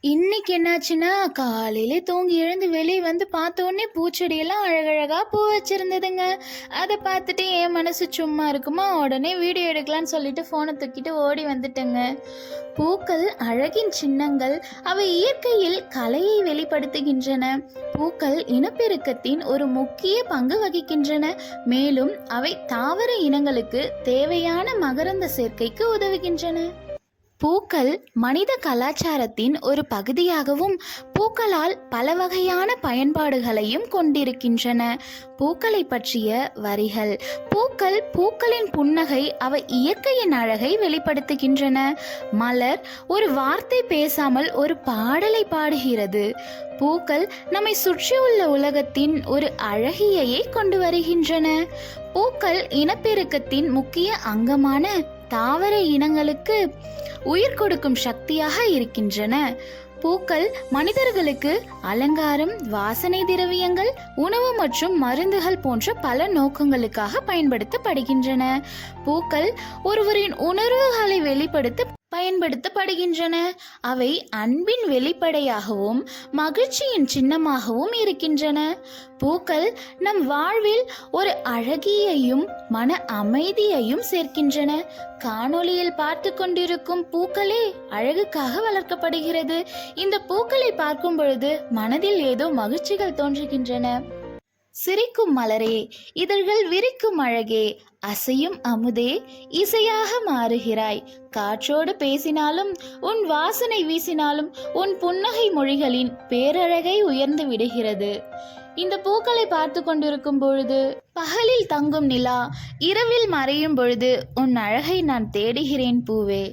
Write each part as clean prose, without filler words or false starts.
இன்னைக்கு என்னாச்சுன்னா, காலையிலே தூங்கி எழுந்து வெளிய வந்து பார்த்தோனே பூச்செடியெல்லாம் அழகழகா பூ வச்சிருந்ததுங்க. அத பார்த்துட்டு என் மனசு சும்மா இருக்குமா, உடனே வீடியோ எடுக்கலான்னு சொல்லிட்டு ஃபோன தூக்கிட்டு ஓடி வந்துட்டேங்க. பூக்கள் அழகின் சின்னங்கள். அவை இயற்கையில் கலையை வெளிப்படுத்துகின்றன. பூக்கள் இனப்பெருக்கத்தின் ஒரு முக்கிய பங்கு வகிக்கின்றன. மேலும் அவை தாவர இனங்களுக்கு தேவையான மகரந்த சேர்க்கைக்கு உதவுகின்றன. பூக்கள் மனித கலாச்சாரத்தின் ஒரு பகுதியாகவும் பூக்களால் பல வகையான பயன்பாடுகளையும் கொண்டிருக்கின்றன. பூக்களை பற்றிய வரிகள். பூக்களின் புன்னகை அவை இயற்கையின் அழகை வெளிப்படுத்துகின்றன. மலர் ஒரு வார்த்தை பேசாமல் ஒரு பாடலை பாடுகிறது. பூக்கள் நம்மை சுற்றியுள்ள உலகத்தின் ஒரு அழகியையை கொண்டு வருகின்றன. பூக்கள் இனப்பெருக்கத்தின் முக்கிய அங்கமான தாவர இனங்களுக்கு உயிர் கொடுக்கும் சக்தியாக இருக்கின்றன. பூக்கள் மனிதர்களுக்கு அலங்காரம், வாசனை திரவியங்கள், உணவு மற்றும் மருந்துகள் போன்ற பல நோக்கங்களுக்காக பயன்படுத்தப்படுகின்றன. பூக்கள் ஒருவரின் உணர்வுகளை வெளிப்படுத்த பயன்படுத்தப்படுகின்றன. அவை அன்பின் வெளிப்படையாகவும் மகிழ்ச்சியின் சின்னமாகவும் இருக்கின்றன. பூக்கள் நம் வாழ்வில் ஒரு அழகியையும் மன அமைதியையும் சேர்க்கின்றன. காணொளியில் பார்த்து கொண்டிருக்கும் பூக்களே அழகுக்காக வளர்க்கப்படுகிறது. இந்த பூக்களை பார்க்கும் பொழுது மனதில் ஏதோ மகிழ்ச்சிகள் தோன்றுகின்றன. சிரிக்கும் மலரே, இதழ்கள் விரிக்கும் அழகே, அசையும் அமுதே, இசையாக மாறுகிறாய். காற்றோடு பேசினாலும் உன் வாசனை வீசினாலும் உன் புன்னகை மொழிகளின் பேரழகை உயர்ந்து விடுகிறது. இந்த பூக்களை பார்த்து கொண்டிருக்கும் பொழுது பகலில் தங்கும் நிலா, இரவில் மறையும் பொழுது உன் அழகை நான் தேடுகிறேன் பூவே.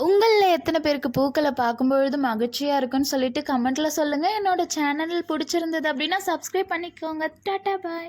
உங்களில் எத்தனை பேருக்கு பூக்களை பார்க்கும்பொழுது மகிழ்ச்சியாக இருக்குன்னு சொல்லிட்டு கமெண்ட்டில் சொல்லுங்கள். என்னோட சேனல் பிடிச்சிருந்தது அப்படின்னா சப்ஸ்கிரைப் பண்ணிக்கோங்க. டாட்டா பாய்.